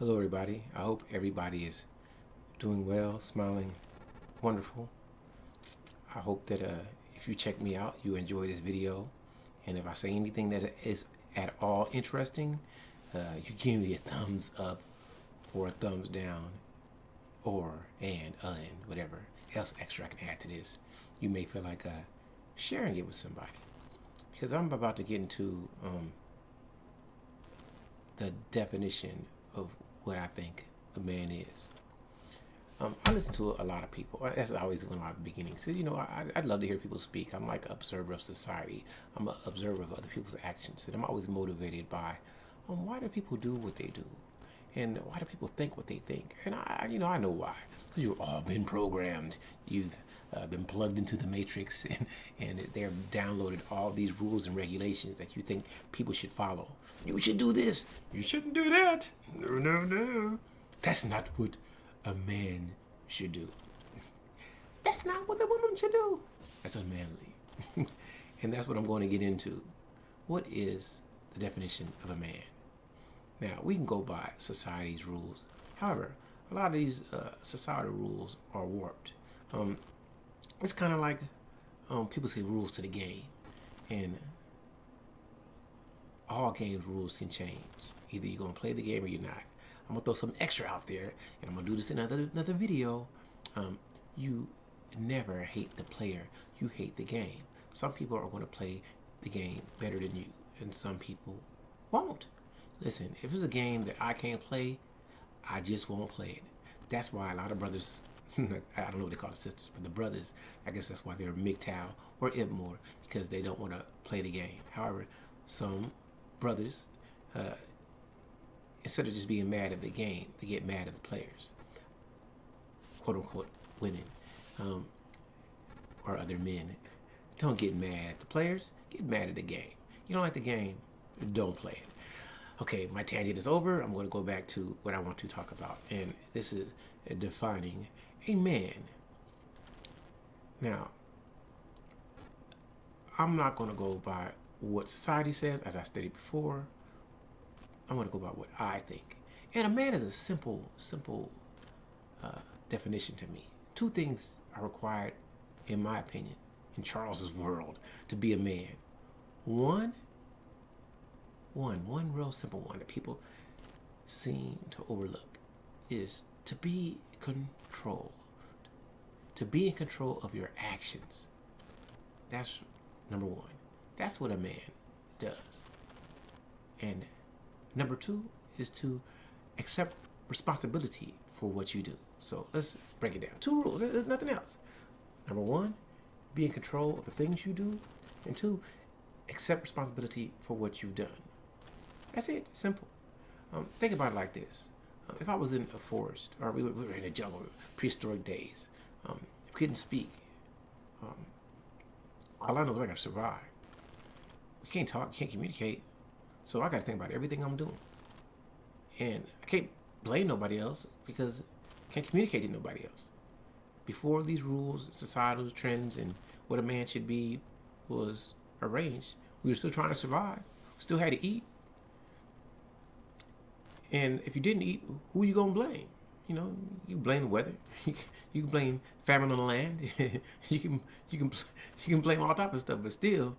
Hello, everybody. I hope everybody is doing well, smiling, wonderful. I hope that if you check me out, you enjoy this video. And if I say anything that is at all interesting, you give me a thumbs up or a thumbs down or and whatever else extra I can add to this. You may feel like sharing it with somebody because I'm about to get into the definition of what I think a man is. I listen to a lot of people. That's always one of my beginnings. So, I'd love to hear people speak. I'm like an observer of society. I'm an observer of other people's actions. And I'm always motivated by why do people do what they do? And why do people think what they think? And I know why. Because you've all been programmed. You've been plugged into the matrix and they've downloaded all these rules and regulations that you think people should follow. You should do this. You shouldn't do that. No, no, no. That's not what a man should do. That's not what a woman should do. That's unmanly. And that's what I'm going to get into. What is the definition of a man? Now, we can go by society's rules. However, a lot of these societal rules are warped. It's kind of like people say rules to the game. And all games rules can change. Either you're going to play the game or you're not. I'm going to throw some extra out there, and I'm going to do this in another video. You never hate the player. You hate the game. Some people are going to play the game better than you, and some people won't. Listen, if it's a game that I can't play, I just won't play it. That's why a lot of brothers, I don't know what they call the sisters, but the brothers, I guess that's why they're MGTOW or Gilmore, because they don't want to play the game. However, some brothers, instead of just being mad at the game, they get mad at the players, quote unquote women, or other men. Don't get mad at the players, get mad at the game. You don't like the game, don't play it. Okay, my tangent is over. I'm going to go back to what I want to talk about, and this is defining a man. Now, I'm not going to go by what society says, as I stated before. I'm going to go by what I think. And a man is a simple definition to me. Two things are required, in my opinion, in Charles's world, to be a man. One real simple one that people seem to overlook is to be controlled. To be in control of your actions. That's number one. That's what a man does. And number two is to accept responsibility for what you do. So let's break it down. Two rules. There's nothing else. Number one, be in control of the things you do. And two, accept responsibility for what you've done. That's it. Simple. Think about it like this. If I was in a forest, or we were in a jungle, prehistoric days, we couldn't speak. All I know is I got to survive. We can't talk, can't communicate. So I got to think about everything I'm doing. And I can't blame nobody else because I can't communicate to nobody else. Before these rules, societal trends, and what a man should be was arranged, we were still trying to survive. Still had to eat. And if you didn't eat, who are you gonna blame? You blame the weather. You can blame famine on the land. you can blame all type of stuff. But still,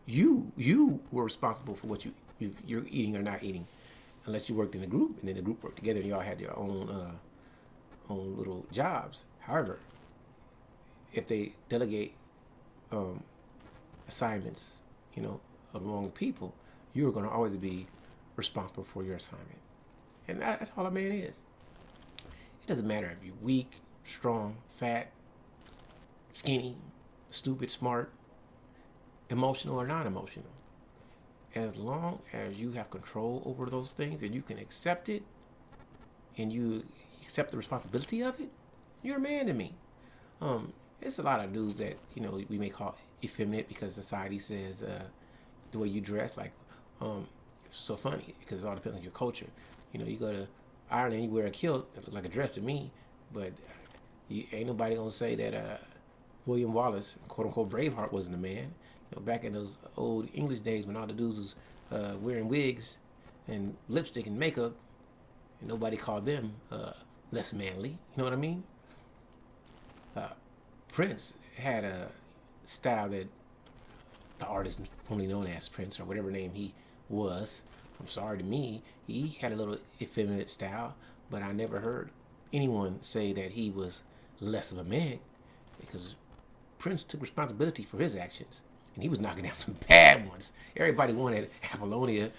you were responsible for what you're eating or not eating, unless you worked in a group and then the group worked together and y'all had your own little jobs. However, if they delegate assignments, among people, you're gonna always be responsible for your assignment. And that's all a man is. It doesn't matter if you're weak, strong, fat, skinny, stupid, smart, emotional or non-emotional. As long as you have control over those things and you can accept it and you accept the responsibility of it, you're a man to me. It's a lot of dudes that, we may call effeminate because society says the way you dress, like, it's so funny because it all depends on your culture. You go to Ireland, you wear a kilt, it looks like a dress to me, but ain't nobody gonna say that William Wallace, quote unquote Braveheart, wasn't a man. Back in those old English days when all the dudes was wearing wigs and lipstick and makeup and nobody called them less manly. You know what I mean? Uh, Prince had a style that the artist formerly known as Prince or whatever name he was. I'm sorry, to me, he had a little effeminate style, but I never heard anyone say that he was less of a man because Prince took responsibility for his actions. And he was knocking down some bad ones. Everybody wanted Apollonia,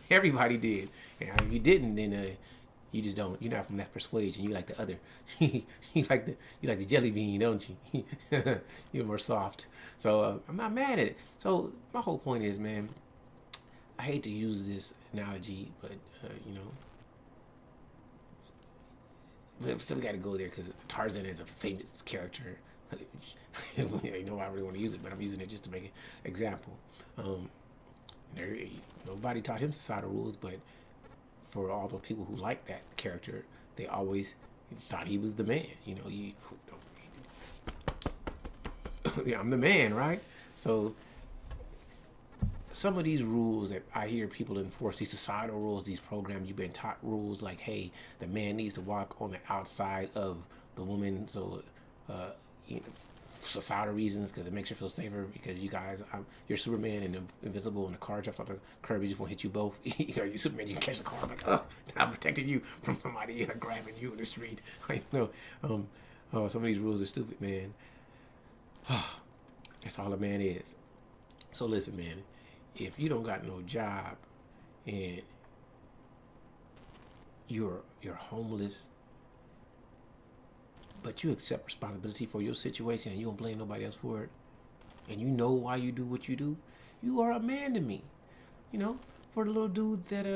everybody did. And if you didn't, then you just don't. You're not from that persuasion. You like the other. you like the jelly bean, don't you? You're more soft. So I'm not mad at it. So my whole point is, man, I hate to use this analogy, but but still got to go there because Tarzan is a famous character. I really want to use it, but I'm using it just to make an example. Um, Nobody taught him societal rules, but for all the people who like that character, they always thought he was the man. Yeah, I'm the man, right? So some of these rules that I hear people enforce, these societal rules, these programs, you've been taught rules like, hey, the man needs to walk on the outside of the woman, so you know, societal reasons, because it makes you feel safer, because you guys, you're Superman and invisible, and the car drops off the curb, you just won't hit you both. You're Superman, you can catch the car, I'm like, oh, I'm protecting you from somebody grabbing you in the street. Some of these rules are stupid, man. That's all a man is. So listen, man, if you don't got no job and you're homeless, but you accept responsibility for your situation and you don't blame nobody else for it, and you know why you do what you do, you are a man to me. For the little dudes that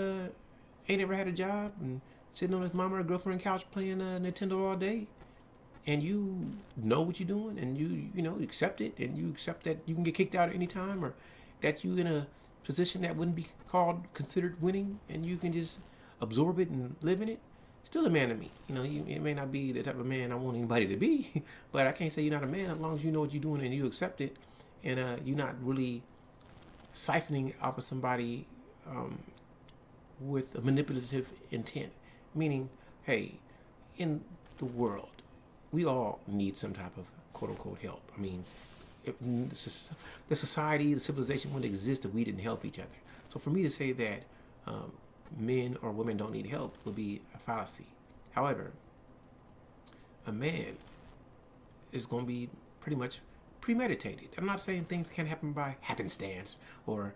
ain't ever had a job and sitting on his mama or girlfriend couch playing Nintendo all day, and you know what you're doing, and you accept it, and you accept that you can get kicked out at any time, or that you in a position that wouldn't be considered winning, and you can just absorb it and live in it. Still a man to me. It may not be the type of man I want anybody to be, but I can't say you're not a man as long as you know what you're doing and you accept it, and you're not really siphoning off of somebody with a manipulative intent. Meaning, hey, in the world, we all need some type of quote unquote help. I mean, the society, the civilization wouldn't exist if we didn't help each other. So for me to say that men or women don't need help would be a fallacy. However, a man is going to be pretty much premeditated. I'm not saying things can't happen by happenstance or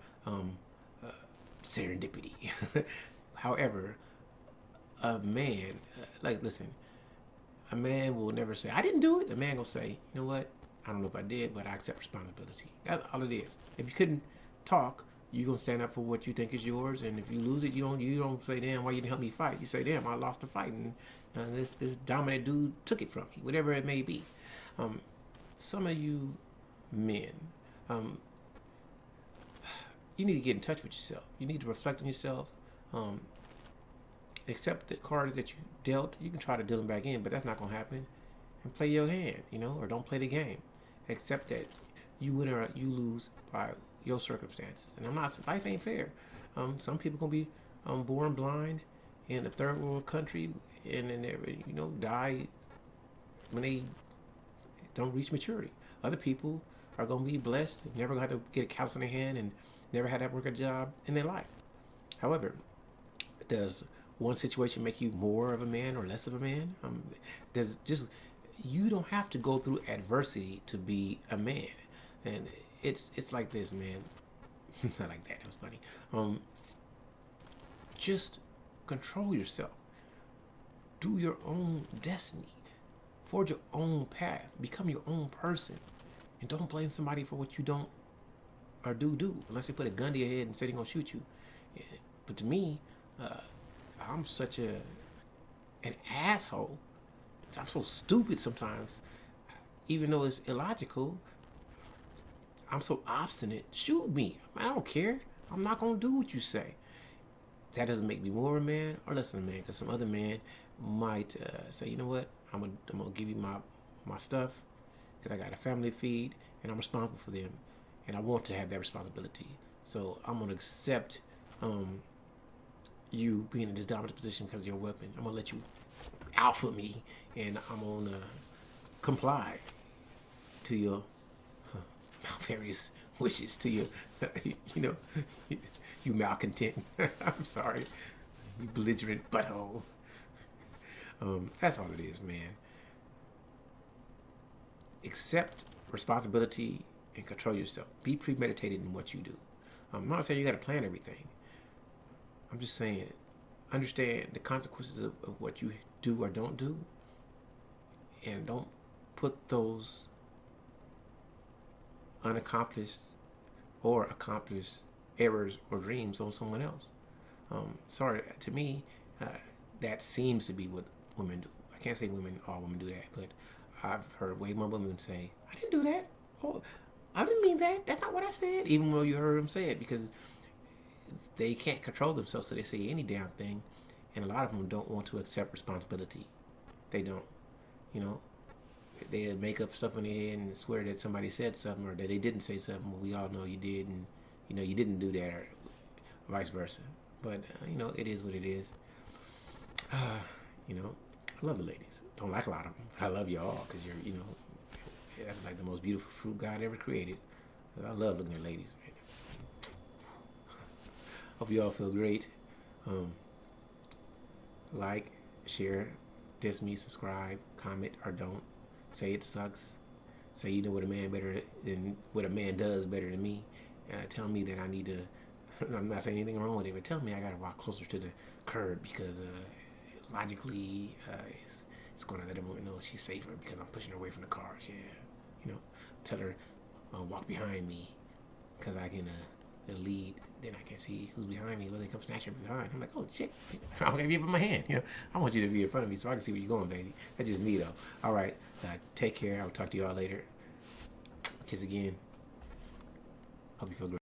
serendipity. However, a man, listen, a man will never say, I didn't do it. A man will say, you know what? I don't know if I did, but I accept responsibility. That's all it is. If you couldn't talk, you're going to stand up for what you think is yours. And if you lose it, you don't say, damn, why you didn't help me fight? You say, damn, I lost the fight. And this dominant dude took it from me, whatever it may be. Some of you men, you need to get in touch with yourself. You need to reflect on yourself. Accept the cards that you dealt. You can try to deal them back in, but that's not going to happen. And play your hand, or don't play the game. Accept that you win or you lose by your circumstances. And life ain't fair. Some people gonna be born blind in a third world country and then they die when they don't reach maturity. Other people are gonna be blessed, never gonna have to get a callus in their hand and never had to work a job in their life. However, does one situation make you more of a man or less of a man? You don't have to go through adversity to be a man. And it's like this, man. Not like that. That was funny. Just control yourself. Do your own destiny. Forge your own path. Become your own person. And don't blame somebody for what you don't or do. Unless they put a gun to your head and say they're going to shoot you. But to me, I'm such an asshole. I'm so stupid sometimes. Even though it's illogical, I'm so obstinate. Shoot me. I don't care. I'm not going to do what you say. That doesn't make me more a man or less than a man, because some other man might say, you know what, I'm gonna give you my stuff because I got a family to feed and I'm responsible for them and I want to have that responsibility. So I'm going to accept you being in this dominant position because of your weapon. I'm gonna let you alpha me, and I'm gonna comply to your various wishes, to your, you know, you malcontent. I'm sorry, you belligerent butthole. That's all it is, man. Accept responsibility and control yourself. Be premeditated in what you do. I'm not saying you got to plan everything. I'm just saying understand the consequences of what you do or don't do, and don't put those unaccomplished or accomplished errors or dreams on someone else. Sorry, to me, uh, that seems to be what women do. I can't say all women do that, but I've heard way more women say, "I didn't do that. Oh, I didn't mean that. That's not what I said." Even though you heard them say it, because they can't control themselves, so they say any damn thing, and a lot of them don't want to accept responsibility. They don't, you know. They make up stuff in their head and swear that somebody said something or that they didn't say something. Well, we all know you did, and you didn't do that, or vice versa. But it is what it is. Uh, I love the ladies. Don't like a lot of them, but I love you all because that's like the most beautiful fruit God ever created. I love looking at ladies, man. Hope you all feel great. Um, like, share, diss me, subscribe, comment, or don't. Say it sucks. Say you know what a man better than what a man does better than me. Tell me that I need to. I'm not saying anything wrong with it, but tell me I gotta walk closer to the curb because logically it's gonna let everyone know she's safer because I'm pushing her away from the cars. Yeah, tell her walk behind me because I can lead. Then I can see who's behind me. Well, they come snatch her behind. I'm like, oh shit! I'm gonna give her my hand. I want you to be in front of me so I can see where you're going, baby. That's just me though. All right, take care. I'll talk to y'all later. Kiss again. Hope you feel great.